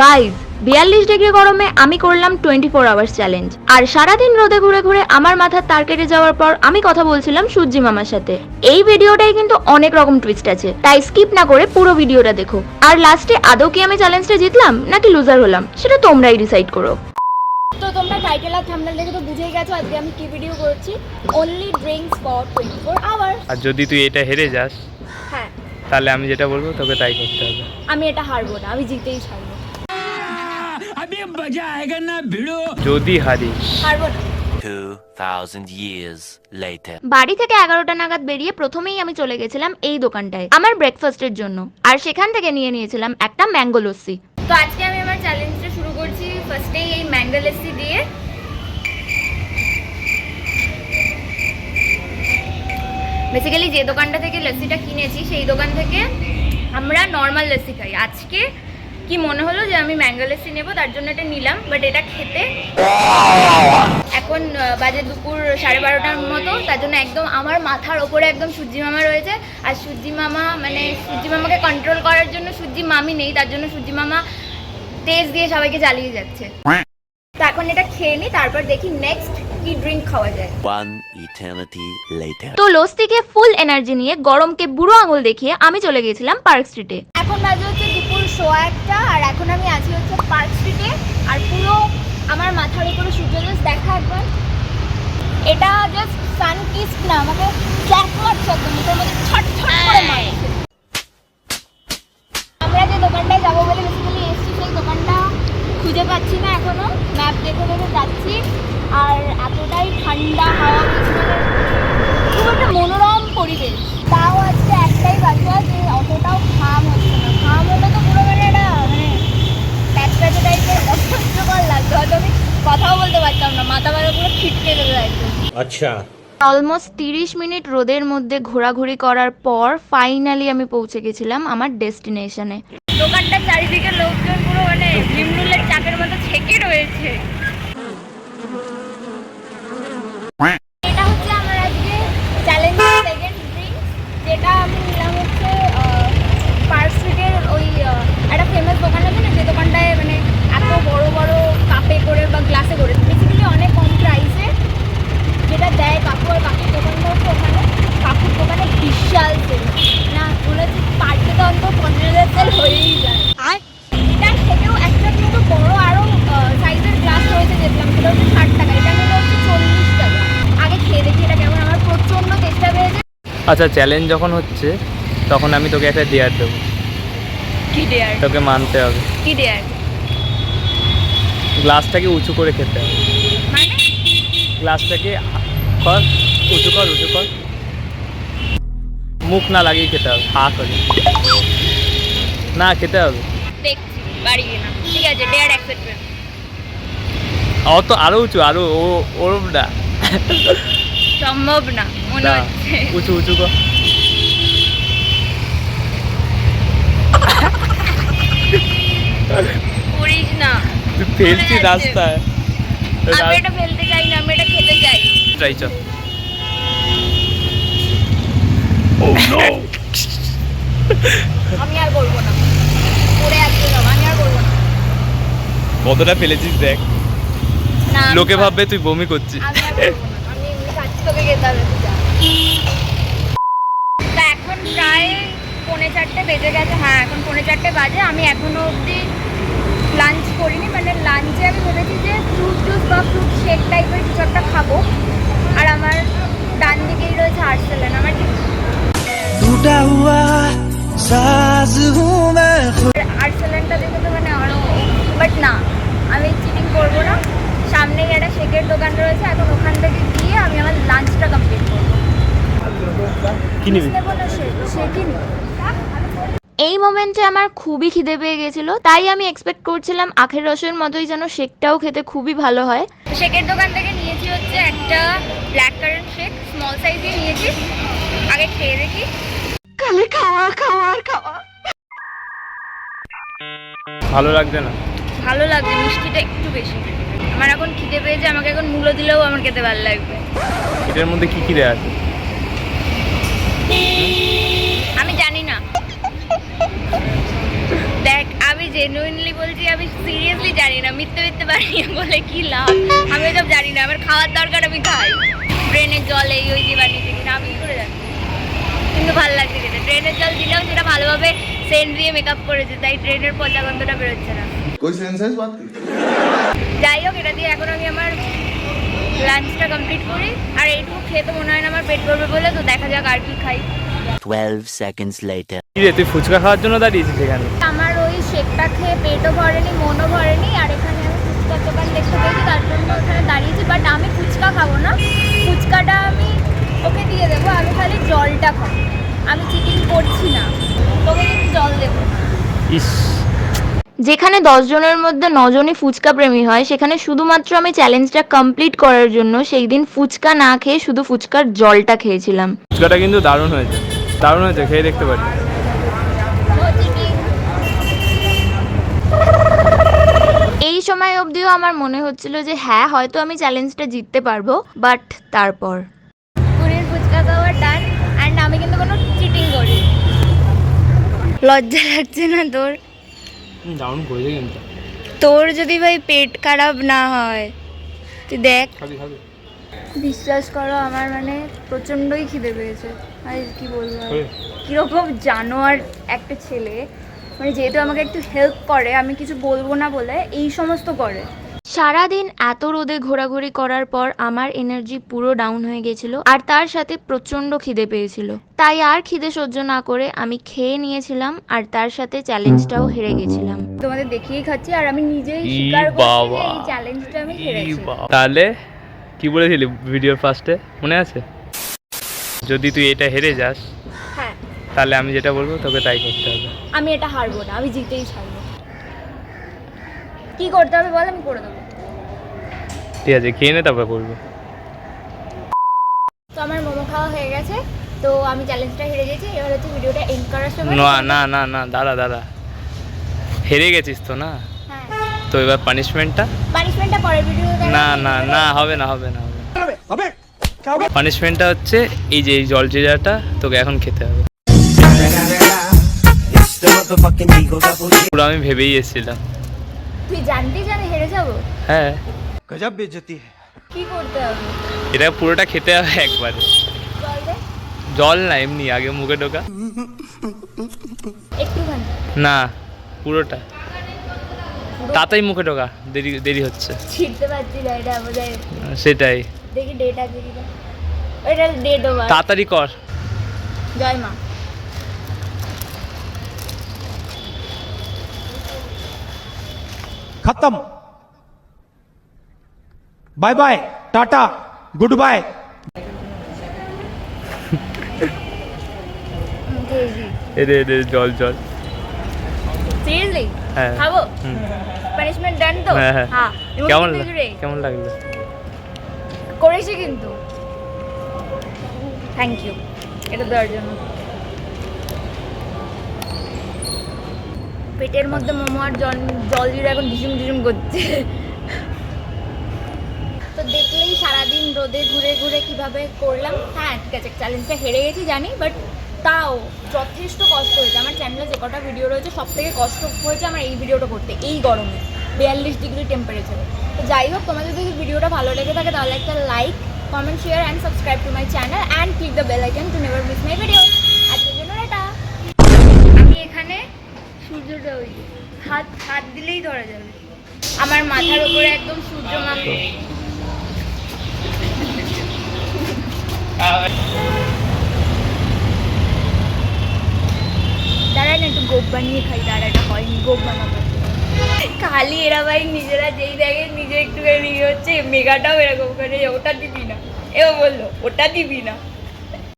Guys 42 degree গরমে আমি করলাম 24 আওয়ার্স চ্যালেঞ্জ। আর সারাদিন রোদে ঘুরে ঘুরে আমার মাথার তার কেটে যাওয়ার পর আমি কথা বলছিলাম সূর্যি মামার সাথে। এই ভিডিওটাই কিন্তু অনেক রকম টুইস্ট আছে, তাই স্কিপ না করে পুরো ভিডিওটা দেখো। আর লাস্টে আদৌ কি আমি চ্যালেঞ্জটা জিতলাম নাকি লুজার হলাম সেটা তোমরাই ডিসাইড করো। তো তোমরা টাইটেল আর থাম্বনেল দেখে তো বুঝেই গেছো আজকে আমি কি ভিডিও করছি। Only drinks for 24 hours. আর যদি তুই এটা হেরে যাস হ্যাঁ, তাহলে আমি যেটা বলবো তোকে তাই করতে হবে। আমি এটা হারবো না, আমি জিতেই ছাড়বো। যদি হারিস হারবো না। 2000 years later. বাড়ি থেকে 11টা নাগাদ বেরিয়ে প্রথমেই আমি চলে গেছিলাম এই দোকানটায় আমার ব্রেকফাস্টের জন্য, আর সেখান থেকে নিয়ে নিয়েছিলাম একটা ম্যাঙ্গো লস্যি। তো আজকে আমি আমার চ্যালেঞ্জটা শুরু করছি ফার্স্টেই এই ম্যাঙ্গো লস্যি দিয়ে। বেসিক্যালি যে দোকানটা থেকে লস্যিটা কিনেছি সেই দোকান থেকে আমরা নর্মাল লস্যি খাই। আজকে কি মনে হলো যে আমি ম্যাঙ্গো লস্যি নেবো, তার জন্য এটা নিলাম। বাট এটা খেতে এখন বাজে দুপুর 12:30টার মতো, তার জন্য একদম আমার মাথার ওপরে একদম সূর্যি মামা রয়েছে। আর সূর্যি মামা মানে সূর্যি মামাকে কন্ট্রোল করার জন্য সূর্যি মামি নেই, তার জন্য সূর্যি মামা তেজ দিয়ে সবাইকে জ্বালিয়ে যাচ্ছে। তো এখন এটা খেয়ে নিই, তারপর দেখি নেক্সট কি ড্রিঙ্ক খাওয়া যায়। One eternity later. তো লস্যিকে ফুল এনার্জি নিয়ে গরমকে বুড়ো আঙুল দেখিয়ে আমি চলে গেছিলাম পার্ক স্ট্রিটে। এখন বাজে হচ্ছে দুপুর 1:15 আর এখন আমি আছি হচ্ছে পার্ক স্ট্রিটে। আর পুরো আমার মাথার উপরে সূর্যোদয় দেখা একবার। এটা জাস্ট সান কিস না, আমাকে ফ্ল্যাট মারছে একদম, মুখের মধ্যে ছটছট করে মারছে। আমরা যে দোকানটায় যাবো বলে বেসিক্যালি এসেছি, সেই দোকানটা খুঁজে পাচ্ছি না এখনো। ম্যাপ দেখে দেখে যাচ্ছি, আর এতটাই ঠান্ডা হাওয়া বইছে, খুব একটা মনোরম পরিবেশ। তাও আজকে একটাই বাচ্চা যে অতটাও ঘাম হচ্ছে না। ঘাম হলে তো পুরো মানে এটা মানে প্যাচপ্যাচে টাইপের অসহ্যকর লাগতো, হয়তো আমি কথাও বলতে পারতাম না, মাথা ব্যথা পুরো ছিটকে যেতে একদম। আচ্ছা, অলমোস্ট 30 মিনিট রোদের মধ্যে ঘোরাঘুরি করার পর ফাইনালি আমি পৌঁছে গেছিলাম আমার ডেস্টিনেশনে। দোকানটার চারিদিকে লোকজন পুরো মানে ভিমরুলের চাকের মতো ছেকে রয়েছে। এটা হচ্ছে আমার আজকে চ্যালেঞ্জের সেকেন্ড ড্রিঙ্ক, যেটা আমি নিলাম হচ্ছে পার্ক স্ট্রিটের ওই একটা ফেমাস দোকান আছে না, যে দোকানটায় মানে এত বড় বড় কাপে করে বা গ্লাসে করে বেসিক্যালি অনেক কম প্রাইসে যেটা দেয় কাকু। আর কাকুর দোকানটা হচ্ছে ওখানে, কাকুর দোকানে বিশাল সেল না, মনে হচ্ছে পার্কে তো অন্তত 50,000 সেল হয়েই যায়। আর এটা খেতেও একটা কিন্তু বড় আরও সাইজের গ্লাস রয়েছে, দেখলাম সেটা হচ্ছে 60 টাকা, এটা কিন্তু হচ্ছে 40 টাকা। আগে খেয়ে দেখি এটা কেমন, আমার প্রচণ্ড চেষ্টা পেয়েছে। আচ্ছা, চ্যালেঞ্জ যখন হচ্ছে তখন আমি তোকে একটা ডেয়ার দেবো, কি ডেয়ার? তোকে মানতে হবে। কি ডেয়ার গ্লাসটাকে উঁচু করে খেতে হবে। মানে? গ্লাসটাকে কর উঁচু কর, উঁচু কর, মুখ না লাগিয়ে খেতে হবে, হা করে না খেতে হবে। দেখছি বাড়ি গেলাম, ঠিক আছে ডেয়ার অ্যাকসেপ্টেড। অত আরো উঁচু, আরো ওরম না, সম্ভব না মনে না, হচ্ছে। উঁচু উঁচু কর। করিস না, তুই ফেলছিস রাস্তায়। আমি এটা ফেলতে চাই না, আমি এটা খেতে চাই। ট্রাই চ। আমি আর করবো না, পড়ে আসতে যাবো, আমি আর করবো না। কতটা ফেলেছিস দেখ, না আমি লোকে খাবো। ভাববে তুই বমি করছিস। আমি আর করবো না, আমি এমনি খাচ্ছি, তোকে খেতে হবে, তুই যা। তা এখন প্রায় 3:45 বেজে গেছে। হ্যাঁ, এখন 3:45 বাজে। আমি এখনো অবধি লাঞ্চ করিনি, মানে লাঞ্চে আমি ভেবেছি যে ফ্রুট জুস বা ফ্রুট শেক টাইপের কিছু একটা খাবো। আর আমার ডান দিকেই রয়েছে আর্সেলান। আমার ঠিক टूटा हुआ साज हूँ मैं। আর্সেলানটা দেখে তো মানে আরো, বাট না, আমি চিটিং করবো না। সামনেই একটা শেকের দোকান রয়েছে, এখন ওখান থেকে গিয়ে আমি আমার লাঞ্চটা কমপ্লিট করবো। কি নিবি? নেবো না শেকই নিবো। এই মোমেন্টে আমার খুবই খিদে পেয়ে গেছিল, তাই আমি এক্সপেক্ট করছিলাম আখের রসের মতোই যেন শেকটাও খেতে খুবই ভালো হয়। শেকের দোকান থেকে নিয়েছি হচ্ছে একটা ব্ল্যাক কারেন্ট শেক, স্মল সাইজে নিয়েছি। আগে খেয়ে দেখি। ভালো লাগছে না? ভালো লাগছে, মিষ্টিটা একটু বেশি। আমার এখন খিদে পেয়েছে, আমাকে এখন মূলো দিলেও আমার খেতে ভালো লাগবে। এটার মধ্যে কি কি দেয়া আছে আমি জানি না, দেখ আমি জেনুইনলি বলছি, আমি সিরিয়াসলি জানি না, মিথ্যে পারি বলে কি লাভ। আমি ওইসব জানি না, আমার খাওয়ার দরকার আমি খাই। ড্রেনের জল এই ওই দিয়ে বানিয়েছে কিনা আমি কি করে জানি, কিন্তু ভালো লাগছে খেতে। ড্রেনের জল দিলেও সেটা ভালোভাবে সেন্ট দিয়ে মেকআপ করেছে, তাই ড্রেনের পচা গন্ধটা বেরোচ্ছে না। যাই হোক, এটা দিয়ে এখন আমি আমার লাঞ্চটা কমপ্লিট করি। আর এইটুকু খেয়ে তো মনে হয় না আমার পেট ভরবে বলে, তো দেখা যাক আর কি খাই। 12 seconds later. কি রে, তুই ফুচকা খাওয়ার জন্য দাঁড়িয়েছিস এখানে? আমার ওই শেকটা খেয়ে পেটও ভরেনি, মনও ভরেনি, আর এখানে আমি ফুচকার দোকান দেখতে পেয়েছি, তার জন্য ওখানে দাঁড়িয়েছি। বাট আমি ফুচকা খাবো না, ফুচকাটা আমি ওকে দিয়ে দেবো, আমি খালি জলটা খাবো। আমি চিটিং করছি না, তোকে কিন্তু জল দেবো না। ইস, যেখানে 10 জনের মধ্যে 9 জনই ফুচকা প্রেমী হয়, সেখানে শুধুমাত্র আমি চ্যালেঞ্জটা কমপ্লিট করার জন্য সেই দিন ফুচকা না খেয়ে শুধু ফুচকার জলটা খেয়েছিলাম। ফুচকাটা কিন্তু দারুণ হয়েছে, দারুণ হয়েছে, খেয়ে দেখতে পারি। ও চিটিং। এই সময় অবধিও আমার মনে হচ্ছিল যে হ্যাঁ, হয়তো আমি চ্যালেঞ্জটা জিততে পারবো, বাট তারপর পুরীর ফুচকা খাওয়া ডান। অ্যান্ড আমি কিন্তু কোনো চিটিং করি। লজ্জা লাগছে না তোর? দারুণ করেছে কিন্তু। তোর যদি ভাই পেট খারাপ না হয়, তুই দেখ। খাবি খাবি। বিশ্বাস করো, আমার মানে প্রচণ্ডই খিদে পেয়েছে। আর কি বলবো, কীরকম জানোয়ার একটা ছেলে, মানে যেহেতু আমাকে একটু হেল্প করে, আমি কিছু বলবো না বলে এই সমস্ত করে। সারাদিন এত রোদে ঘোরাঘুরি করার পর আমার এনার্জি পুরো ডাউন হয়ে গেছিল, আর তার সাথে প্রচণ্ড খিদে পেয়েছিল। তাই আর খিদে সহ্য না করে আমি খেয়ে নিয়েছিলাম, আর তার সাথে চ্যালেঞ্জটাও হেরে গেছিলাম। তোমাদের দেখিয়েই খাচ্ছি, আর আমি নিজেই স্বীকার করছি যে এই চ্যালেঞ্জটা আমি হেরেছি। তাহলে কি বলেছিলি ভিডিওর ফার্স্টে, মনে আছে? যদি তুই এটা হেরে যাস, হ্যাঁ, তাহলে আমি যেটা বলবো তোকে তাই করতে হবে। আমি এটা হারবো না, আমি জিতেই ছাড়বো। কি করতে হবে বল, আমি করে দেবো। ঠিক আছে, খেয়ে নে, তারপর করবো। তো আমার মোমো খাওয়া হয়ে গেছে, তো আমি চ্যালেঞ্জটা হেরে গেছি। এবার হচ্ছে ভিডিওটা এন্ড করার সময়। না না না না, দাঁড়া, হেরে গেছিস তো না, হ্যাঁ, তো এবার পানিশমেন্টটা। পানিশমেন্টটা পরের ভিডিওতে। না না না, হবে না। পানিশমেন্টটা হচ্ছে এই যে এই জল জিরাটা তোকে এখন খেতে হবে। পুরো আমি ভেবেই এসেছিলাম। তুই জানতেই জানি হেরে যাবো। হ্যাঁ, गजब बेइज्जती है। কি করতে হবে এটা পুরোটা খেতে হবে একবারে। বল দে, জল না, এমনি আগে মুখে ঢোকা। একটুখানি। না, পুরোটা তাড়াতাড়ি মুখে ঢোকা, দেরি হচ্ছে। ছিড়তে পারছি না, এটা আমাদের। সেটাই, দেখি ডেট আছে কিনা। ওইটা ডেট ওভার। তাড়াতাড়ি কর। জয় মা। खत्म। Bye bye, tata, good bye. এরে জল। সিরিয়াসলি হ্যাঁ। খাবো? হুম। পানিশমেন্ট ডান তো? হ্যাঁ, হ্যাঁ। হ্যাঁ। কেমন লাগলো? করেছি কিন্তু। থ্যাংক ইউ এটা দেওয়ার জন্য। পেটের মধ্যে মোমো আর জল জিরে এখন ঝিঝুম করছে। তো দেখলেই সারাদিন রোদে ঘুরে ঘুরে কিভাবে করলাম। হ্যাঁ ঠিক আছে, চ্যালেঞ্জটা হেরে গেছি জানি, বাট তাও যথেষ্ট কষ্ট হয়েছে। আমার চ্যানেলে যে কটা ভিডিও রয়েছে সব থেকে কষ্ট হয়েছে আমার এই ভিডিওটা করতে, এই গরমে 42 ডিগ্রি টেম্পারেচারে। তো যাই হোক, তোমাদের যদি ভিডিওটা ভালো লেগে থাকে তাহলে একটা like, comment, share and subscribe to my channel and click the bell icon to never miss my video. আজকের জন্য এটা আমি এখানে সূর্যটা ওই হাত দিলেই ধরা যাবে আমার মাথার উপরে, একদম সূর্য মাম। দাঁড়া না, একটু গোপ বানিয়ে খাই। দাঁড়া, এটা হয়নি, গোপ বানাবো। খালি এরা ভাই নিজেরা যেই দেখে নিজে একটু হচ্ছে, মেগাটাও এরকম করে ওটা দিবি না, এও বললো ওটা দিবি না।